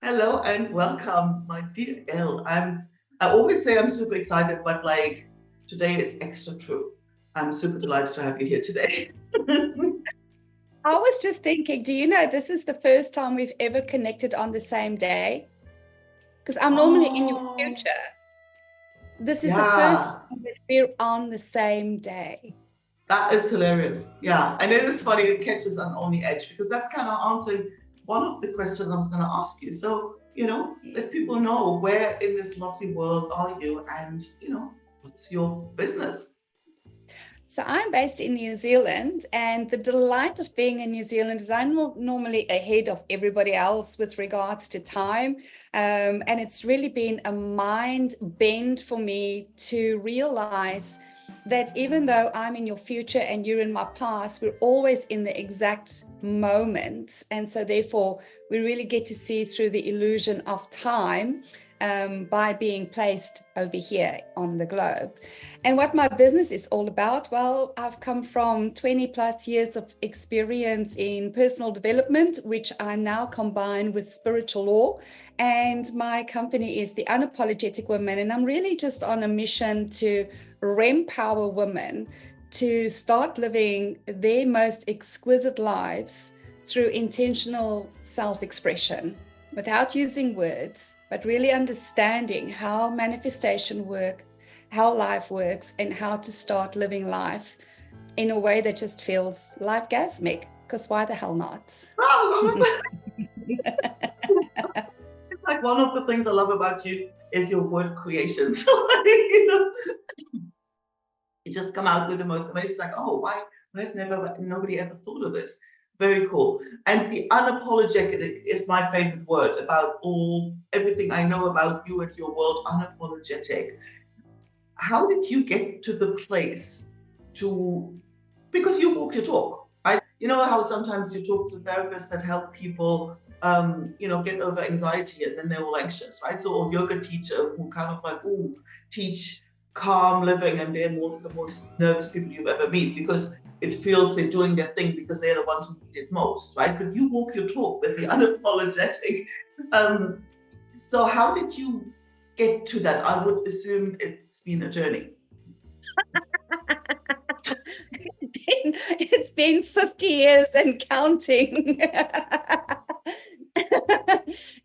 Hello and welcome, my dear Elle. I always say I'm super excited, but like today it's extra true. I'm super delighted to have you here today. I was just thinking, do you know this is the first time we've ever connected on the same day? Because I'm normally in your Oh, future. This is the first yeah, time that we're on the same day. that is hilarious. Yeah, and it is funny, it catches on the edge because that's kind of answering one of the questions I was going to ask you. So, let people know where in this lovely world are you and, what's your business? So I'm based in New Zealand, and the delight of being in New Zealand is I'm normally ahead of everybody else with regards to time. And it's really been a mind bend for me to realize that even though I'm in your future and you're in my past, we're always in the exact moment. And so therefore, we really get to see through the illusion of time by being placed over here on the globe. And what my business is all about, well, I've come from 20 plus years of experience in personal development, which I now combine with spiritual law. And my company is the Unapologetic Woman. And I'm really just on a mission to empower women to start living their most exquisite lives through intentional self-expression without using words, but really understanding how manifestation works, how life works, and how to start living life in a way that just feels life-gasmic, because why the hell not? Oh, it's like one of the things I love about you is your word creation. So, you just come out with the most amazing, it's like, oh, why has nobody ever thought of this? Very cool. And the unapologetic is my favorite word about everything I know about you and your world. Unapologetic. How did you get to the place to, because you walk your talk, right? You know how sometimes you talk to therapists that help people get over anxiety and then they're all anxious, right? So, or yoga teacher who kind of like, teach calm living and they're the most nervous people you've ever meet because it feels they're doing their thing because they're the ones who need it most, right? But you walk your talk with the unapologetic. Um, so how did you get to that? I would assume it's been a journey. It's been 50 years and counting.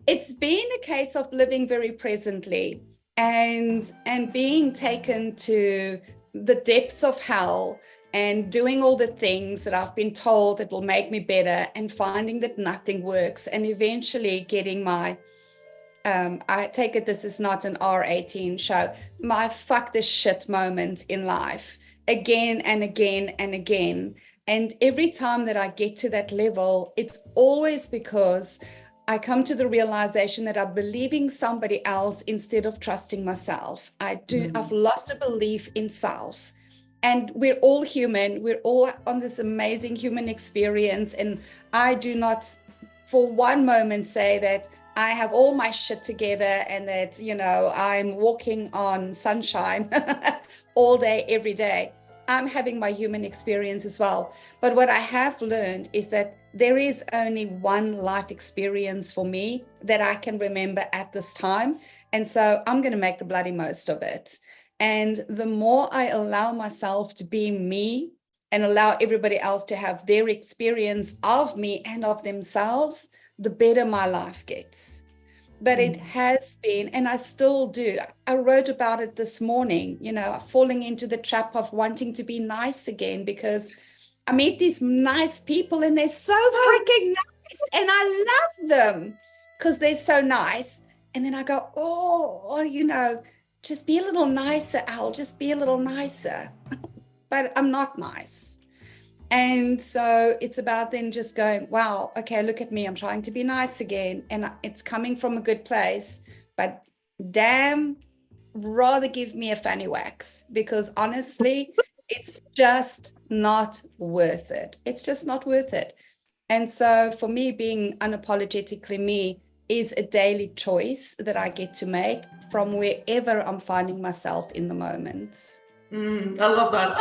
It's been a case of living very presently and being taken to the depths of hell and doing all the things that I've been told that will make me better and finding that nothing works and eventually getting my I take it this is not an R18 show, my fuck this shit moment in life again and again and again. And every time that I get to that level, it's always because I come to the realization that I'm believing somebody else instead of trusting myself. I've Mm. lost a belief in self. And we're all human. We're all on this amazing human experience. And I do not for one moment say that I have all my shit together and that, I'm walking on sunshine all day, every day. I'm having my human experience as well. But what I have learned is that there is only one life experience for me that I can remember at this time. And so I'm going to make the bloody most of it. And the more I allow myself to be me and allow everybody else to have their experience of me and of themselves, the better my life gets. But it Mm. has been, and I still do. I wrote about it this morning, falling into the trap of wanting to be nice again because I meet these nice people and they're so freaking nice and I love them because they're so nice. And then I go, just be a little nicer, Al, just be a little nicer. But I'm not nice. And so it's about then just going, wow, okay, look at me. I'm trying to be nice again. And it's coming from a good place. But damn, rather give me a fanny wax because honestly, it's just not worth it. It's just not worth it. And so for me, being unapologetically me is a daily choice that I get to make from wherever I'm finding myself in the moment. I love that.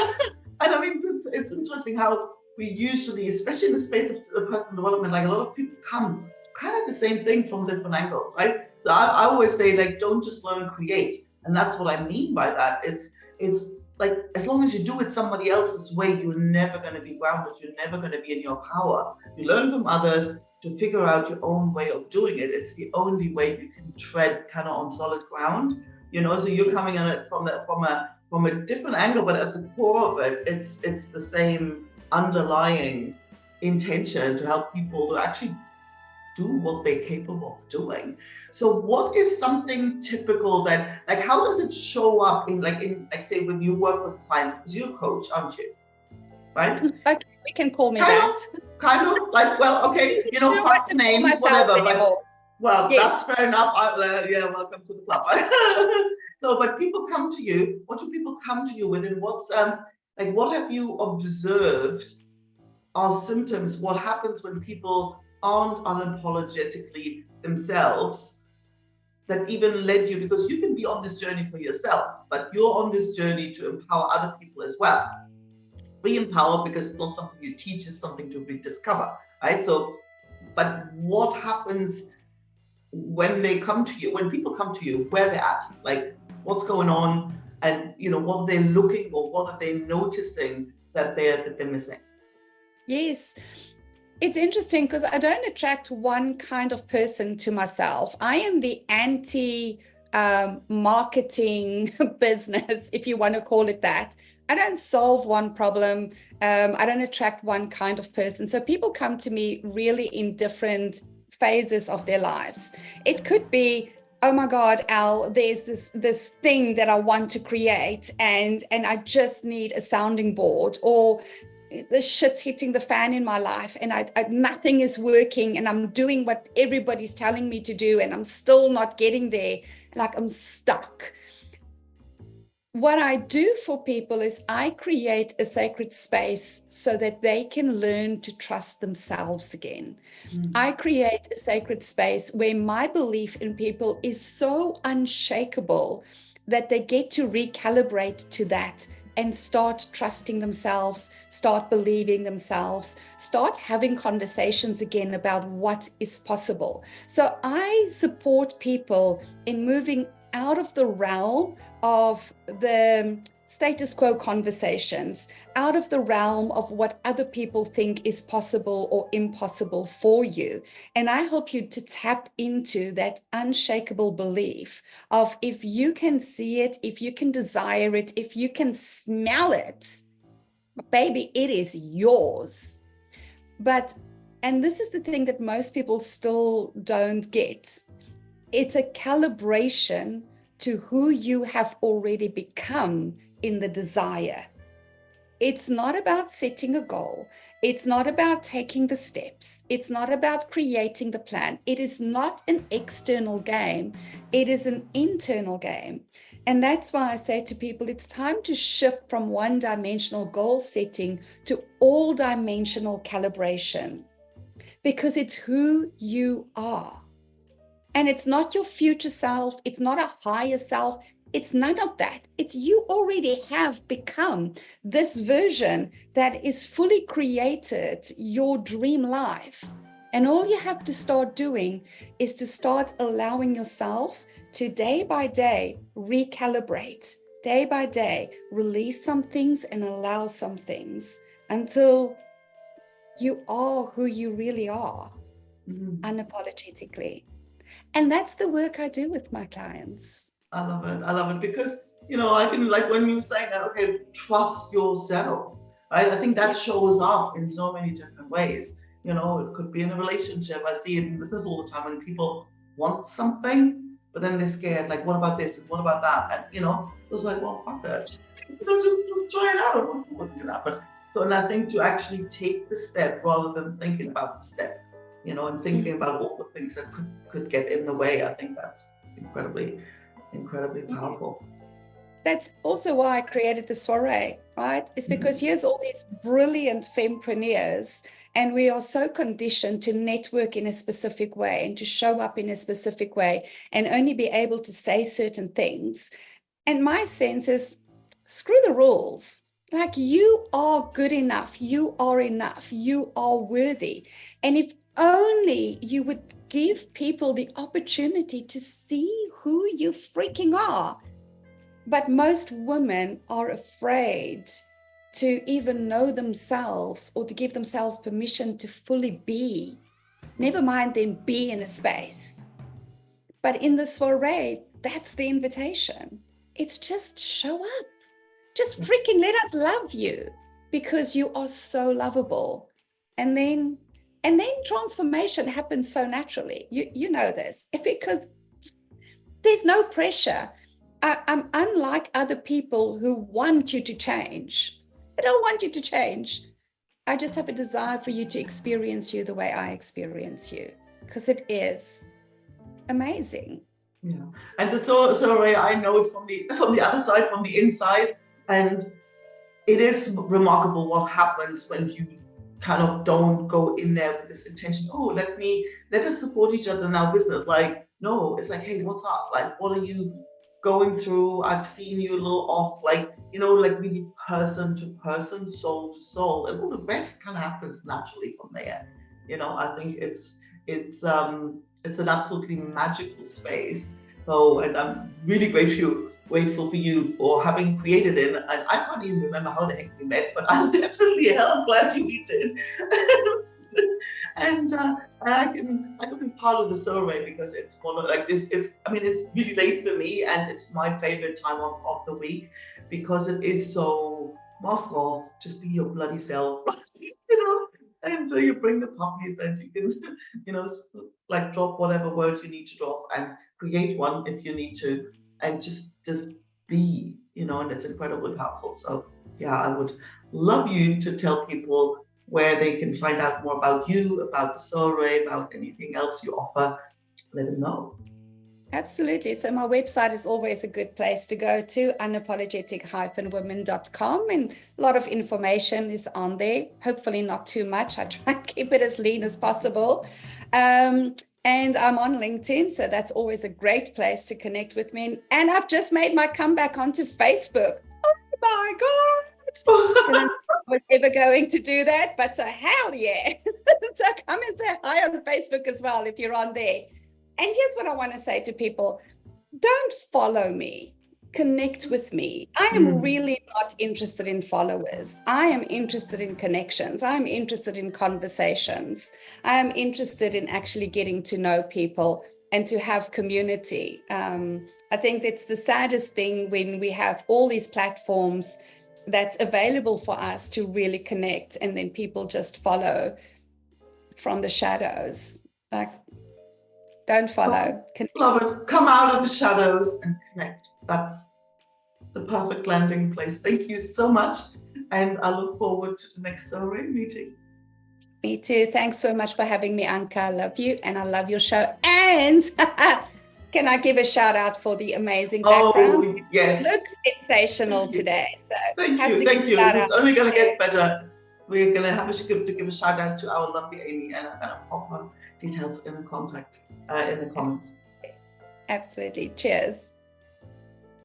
And I mean, it's interesting how we usually, especially in the space of personal development, like a lot of people come kind of the same thing from different angles, right? So I always say, like, don't just learn, create. And that's what I mean by that. It's like, as long as you do it somebody else's way, you're never going to be grounded. You're never going to be in your power. You learn from others to figure out your own way of doing it. It's the only way you can tread kind of on solid ground, you know. So you're coming at it from a different angle, but at the core of it, it's the same underlying intention to help people to actually do what they're capable of doing. So what is something typical that, like, how does it show up in say when you work with clients, because you're a coach, aren't you? Right? Okay, we can call me kind that. Kind of like, well, okay, you know, fuck names, whatever, but well, yes. That's fair enough. Yeah, welcome to the club. So, but people come to you. What do people come to you with, and what's like, what have you observed are symptoms? What happens when people aren't unapologetically themselves, that even led you, because you can be on this journey for yourself, but you're on this journey to empower other people as well. Re-empower, because it's not something you teach, it's something to rediscover, right? So, but what happens when they come to you, when people come to you, where they're at, like what's going on, and you know, what they're looking for, what are they noticing that they're missing? Yes. It's interesting because I don't attract one kind of person to myself. I am the anti marketing business, if you want to call it that. I don't solve one problem. I don't attract one kind of person. So people come to me really in different phases of their lives. It could be, oh my God, Al, there's this thing that I want to create, and I just need a sounding board, or the shit's hitting the fan in my life, and I nothing is working, and I'm doing what everybody's telling me to do, and I'm still not getting there, like I'm stuck. What I do for people is I create a sacred space so that they can learn to trust themselves again. I create a sacred space where my belief in people is so unshakable that they get to recalibrate to that and start trusting themselves, start believing themselves, start having conversations again about what is possible. So I support people in moving out of the realm of the status quo conversations, out of the realm of what other people think is possible or impossible for you. And I help you to tap into that unshakable belief of, if you can see it, if you can desire it, if you can smell it, baby, it is yours. And this is the thing that most people still don't get. It's a calibration to who you have already become in the desire. It's not about setting a goal. It's not about taking the steps. It's not about creating the plan. It is not an external game. It is an internal game. And that's why I say to people, it's time to shift from one-dimensional goal setting to all-dimensional calibration, because it's who you are. And it's not your future self. It's not a higher self. It's none of that. It's you already have become this version that is fully created your dream life. And all you have to start doing is to start allowing yourself to, day by day, recalibrate, day by day, release some things and allow some things until you are who you really are, unapologetically. And that's the work I do with my clients. I love it because, you know, I can, like when you say that, okay, trust yourself, right? I think that shows up in so many different ways. You know, it could be in a relationship. I see it in business all the time when people want something, but then they're scared, like, what about this and what about that? And, you know, it was like, well, fuck it. You know, just try it out. What's going to happen? So, and I think to actually take the step rather than thinking about the step, you know, and thinking about all the things that could get in the way, I think that's incredibly powerful. That's also why I created the soiree, right? It's because here's all these brilliant fempreneurs, and we are so conditioned to network in a specific way and to show up in a specific way and only be able to say certain things. And my sense is, screw the rules. Like, you are good enough, you are enough, you are worthy. And if only you would give people the opportunity to see who you freaking are. But most women are afraid to even know themselves or to give themselves permission to fully be. Never mind then be in a space. But in the soiree, that's the invitation. It's just show up. Just freaking let us love you because you are so lovable. And then transformation happens so naturally. You know this because there's no pressure. I'm unlike other people who want you to change. I don't want you to change. I just have a desire for you to experience you the way I experience you, because it is amazing. Yeah, and the soiree, I know it from the other side, from the inside, and it is remarkable what happens when you kind of don't go in there with this intention. Oh, let us support each other in our business. Like, no, it's like, hey, what's up? Like, what are you going through? I've seen you a little off, like, like really person to person, soul to soul, and all the rest kind of happens naturally from there. I think it's an absolutely magical space. So, and I'm really grateful for you for having created it. And I can't even remember how the heck we met, but I'm definitely hell glad we did. And I can be part of the soiree because it's one of like this. It's really late for me, and it's my favorite time of the week because it is so mask off, just be your bloody self, and so you bring the puppies and you can, like drop whatever words you need to drop and create one if you need to, and just be, and it's incredibly powerful. So yeah, I would love you to tell people where they can find out more about you, about the soiree, about anything else you offer. Let them know. Absolutely. So my website is always a good place to go to, unapologetic-woman.com, and a lot of information is on there. Hopefully not too much. I try and keep it as lean as possible. And I'm on LinkedIn, so that's always a great place to connect with me. And I've just made my comeback onto Facebook. Oh my God. And I was ever going to do that, but so hell yeah. So come and say hi on Facebook as well if you're on there. And here's what I want to say to people. Don't follow me. Connect with me. I am really not interested in followers. I am interested in connections. I'm interested in conversations. I am interested in actually getting to know people and to have community. I think that's the saddest thing when we have all these platforms that's available for us to really connect, and then people just follow from the shadows. Like, don't follow. Love it. Come out of the shadows and connect. That's the perfect landing place. Thank you so much. And I look forward to the next soiree meeting. Me too. Thanks so much for having me, Anke. I love you and I love your show. And can I give a shout out for the amazing background? Oh, yes. It looks sensational today. So thank you. It's only going to get better. We're going to have to give a shout out to our lovely Amy, and I'm going to pop her details in the comments. Absolutely. Cheers.